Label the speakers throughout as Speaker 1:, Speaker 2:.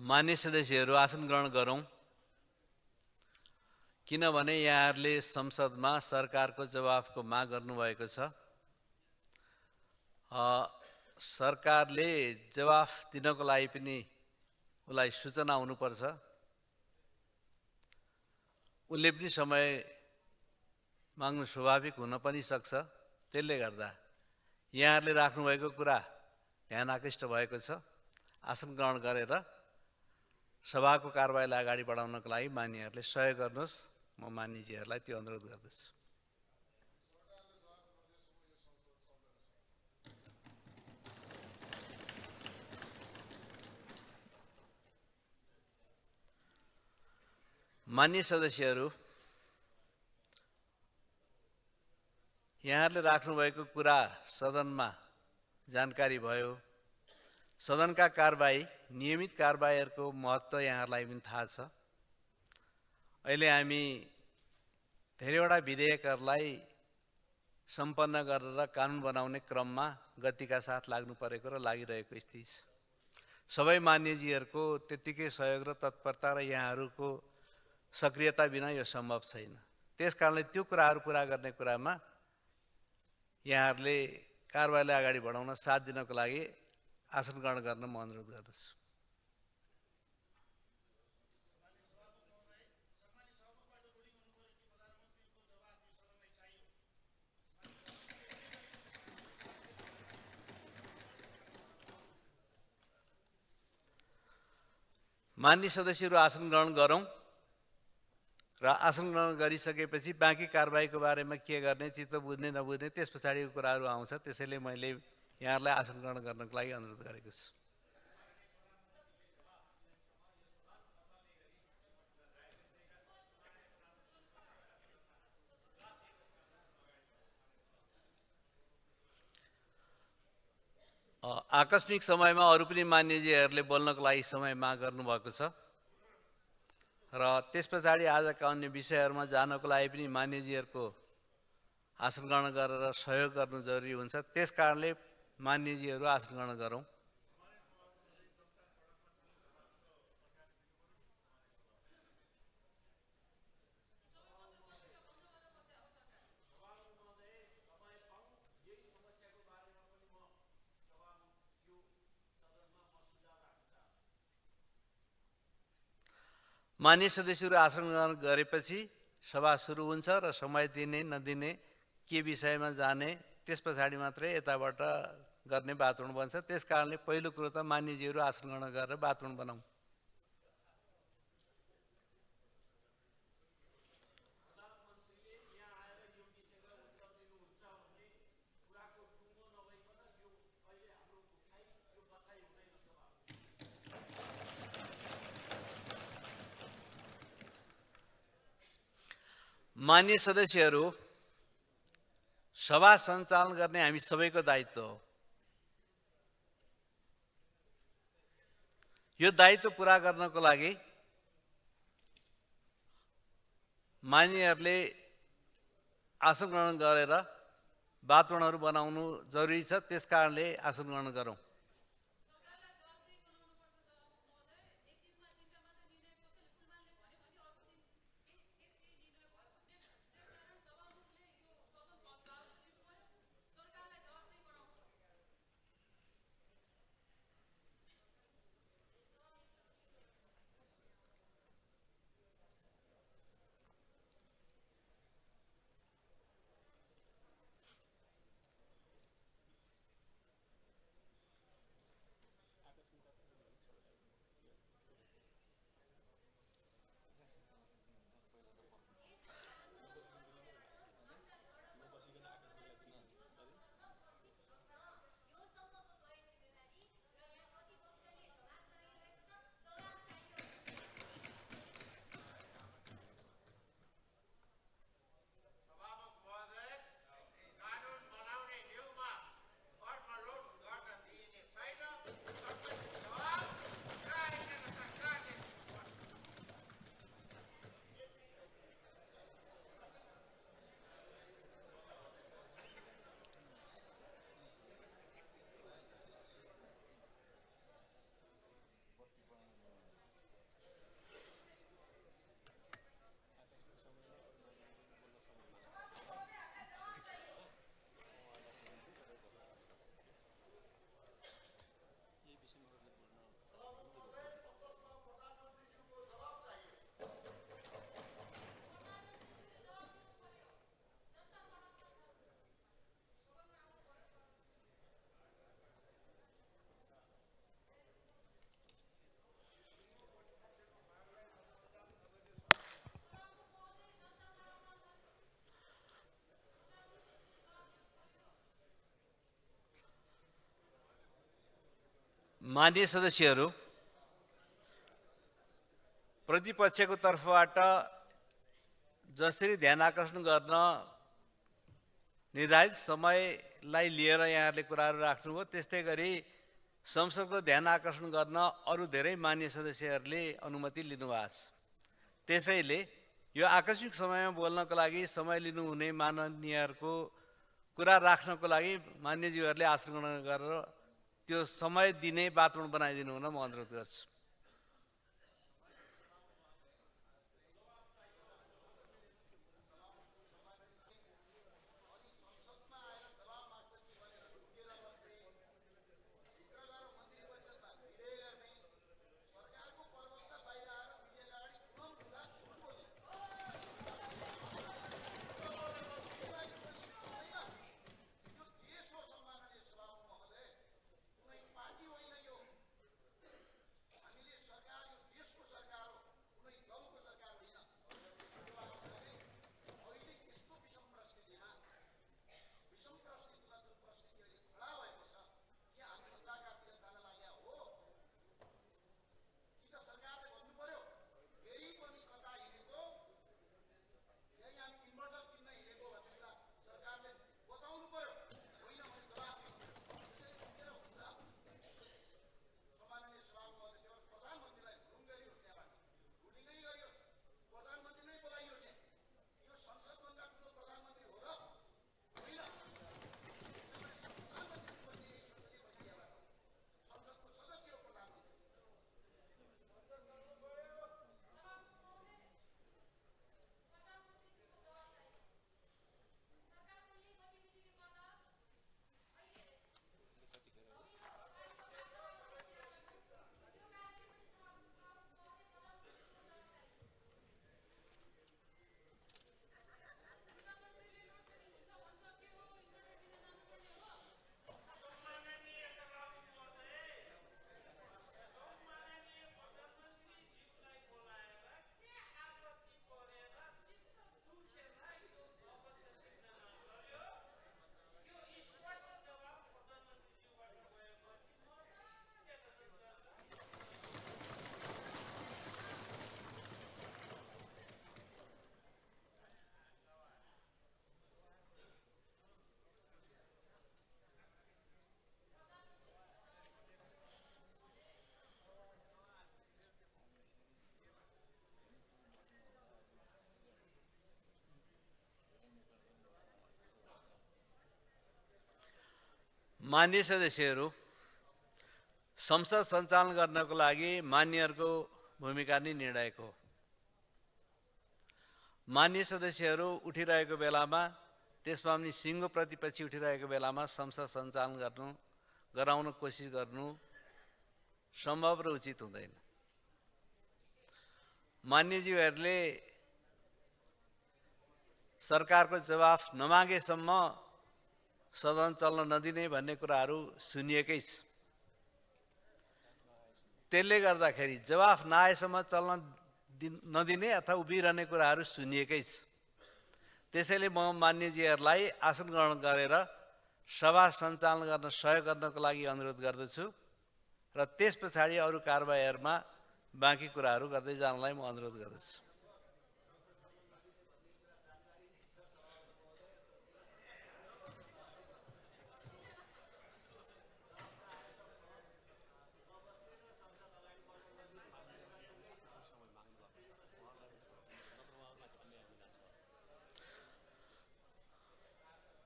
Speaker 1: मान्य सदस्यहरू आसन ग्रहण गरौँ, किनभने यहाँहरूले संसदमा सरकारको जवाफको माग गर्नुभएको छ। सरकारले जवाफ दिनको लागि पनि उसलाई सूचना हुनुपर्छ। उसले पनि समय माग्नु स्वाभाविक हुन पनि सक्छ। त्यसले गर्दा यहाँहरूले राख्नुभएको कुरा ध्यान आकृष्ट भएको छ। आसन ग्रहण गरेर सभाको कारबाहीलाई अगाडि बढाउनको लागि मान्यहरूले सहयोग गर्नुहोस्। म मान्यजीहरूलाई त्यो अनुरोध गर्दछु। मान्य सदस्यहरू, यहाँहरूले राख्नुभएको कुरा सदनमा जानकारी भयो। सदनका कारबाही, नियमित कारबाहीहरूको महत्त्व यहाँहरूलाई पनि थाहा छ। अहिले हामी धेरैवटा विधेयकहरूलाई सम्पन्न गरेर कानुन बनाउने क्रममा गतिका साथ लाग्नु परेको र लागिरहेको स्थिति छ। सबै मान्यजीहरूको त्यत्तिकै सहयोग र तत्परता र यहाँहरूको सक्रियता बिना यो सम्भव छैन। त्यसकारणले त्यो कुराहरू पुरा गर्ने कुरामा यहाँहरूले कारबाहीलाई अगाडि बढाउन साथ दिनको लागि आसन ग्रहण गर्न म अनुरोध गर्दछु। मान्य सदस्यहरू आसन ग्रहण गरौँ र आसन ग्रहण गरिसकेपछि बाँकी कारबाहीको बारेमा के गर्ने, चित्त बुझ्ने नबुझ्ने त्यस पछाडिको कुराहरू आउँछ। त्यसैले मैले यहाँहरूलाई आसन ग्रहण गर्नको लागि अनुरोध गरेको छु। आकस्मिक समयमा अरू पनि मान्यजीहरूले बोल्नको लागि समय माग गर्नुभएको छ र त्यस पछाडि आजका अन्य विषयहरूमा जानको लागि पनि मान्यजीहरूको आसन ग्रहण गरेर सहयोग गर्नु जरुरी हुन्छ। त्यस कारणले मान्यजीहरू आसन ग्रहण गरौँ। मान्य सदस्यहरू आसन ग्रहण गरेपछि सभा सुरु हुन्छ र समय दिने नदिने के विषयमा जाने त्यस पछाडि मात्रै यताबाट गर्ने वातावरण बन्छ। त्यस कारणले पहिलो कुरो त मान्यजीहरू आसन ग्रहण गरेर वातावरण बनाऊ। मान्य सदस्यहरू, सभा सञ्चालन गर्ने हामी सबैको दायित्व हो। यो दायित्व पुरा गर्नको लागि मान्यहरूले आसन ग्रहण गरेर वातावरणहरू बनाउनु जरुरी छ। त्यस कारणले आसन ग्रहण गरौँ। माननीय सदस्यहरू, प्रतिपक्षको तर्फबाट जसरी ध्यान आकर्षण गर्न निर्धारित समयलाई लिएर यहाँहरूले कुराहरू राख्नुभयो, त्यस्तै गरी संसदको ध्यान आकर्षण गर्न अरू धेरै मान्य सदस्यहरूले अनुमति लिनुभएको छ। त्यसैले यो आकस्मिक समयमा बोल्नको लागि समय लिनुहुने माननीयहरूको कुरा राख्नको लागि मान्यज्यूहरूले आसन ग्रहण गरेर त्यो समय दिने वातावरण बनाइदिनु हुन म अनुरोध गर्छु। मान्य सदस्यहरू, संसद सञ्चालन गर्नको लागि मान्यहरूको भूमिका नै निर्णायक हो। मान्य सदस्यहरू उठिरहेको बेलामा, त्यसमा पनि सिङ्गो प्रतिपक्षी उठिरहेको बेलामा संसद सञ्चालन गराउन कोसिस गर्नु सम्भव र उचित हुँदैन। मान्यज्यूहरूले सरकारको जवाफ नमागेसम्म सदन चल्न नदिने भन्ने कुराहरू सुनिएकै छ। त्यसले गर्दाखेरि जवाफ नआएसम्म चल्न नदिने अथवा उभिरहने कुराहरू सुनिएकै छ। त्यसैले म मान्यज्यूहरूलाई आसन ग्रहण गरेर सभा सञ्चालन गर्न सहयोग गर्नको लागि अनुरोध गर्दछु र त्यस पछाडि अरू कारबाहीहरूमा बाँकी कुराहरू गर्दै जानलाई म अनुरोध गर्दछु।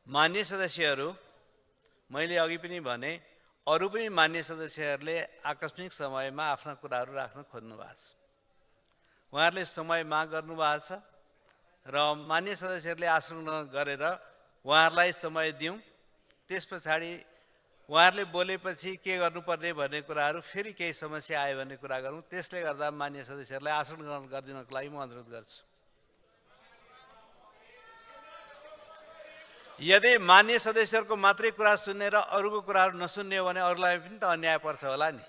Speaker 1: मान्य सदस्यहरू, मैले अघि पनि भने अरू पनि मान्य सदस्यहरूले आकस्मिक समयमा आफ्ना कुराहरू राख्न खोज्नु भएको छ। उहाँहरूले समय माग गर्नुभएको छ र मान्य सदस्यहरूले आसन गरेर उहाँहरूलाई समय दिउँ। त्यस पछाडि उहाँहरूले बोलेपछि के गर्नुपर्ने भन्ने कुराहरू फेरि केही समस्या आयो भन्ने कुरा गरौँ। त्यसले गर्दा मान्य सदस्यहरूलाई आसन ग्रहण गरिदिनको लागि म अनुरोध गर्छु। यदि मान्य सदस्यहरूको मात्रै कुरा सुन्ने र अरूको कुराहरू नसुन्ने हो भने अरूलाई पनि त अन्याय पर्छ होला नि।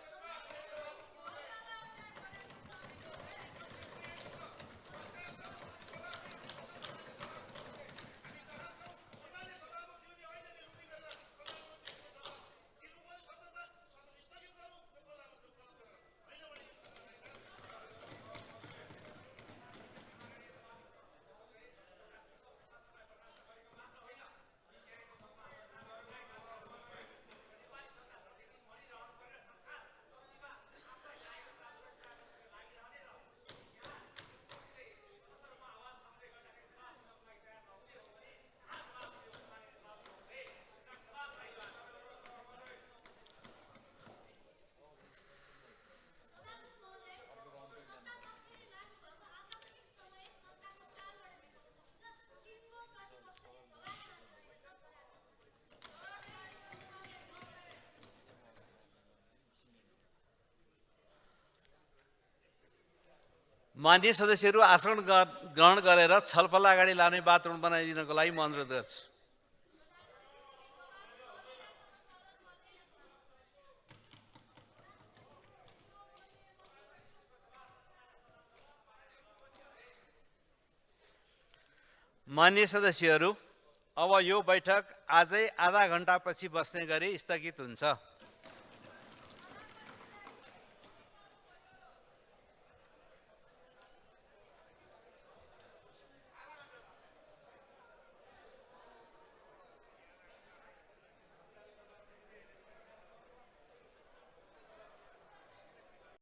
Speaker 1: माननीय सदस्यहरू आसन ग्रहण गरेर छलफल अगाडि लाने वातावरण बनाइदिनको लागि म अनुरोध गर्छु। माननीय सदस्यहरू, अब यो बैठक आजै आधा घण्टापछि बस्ने गरी स्थगित हुन्छ।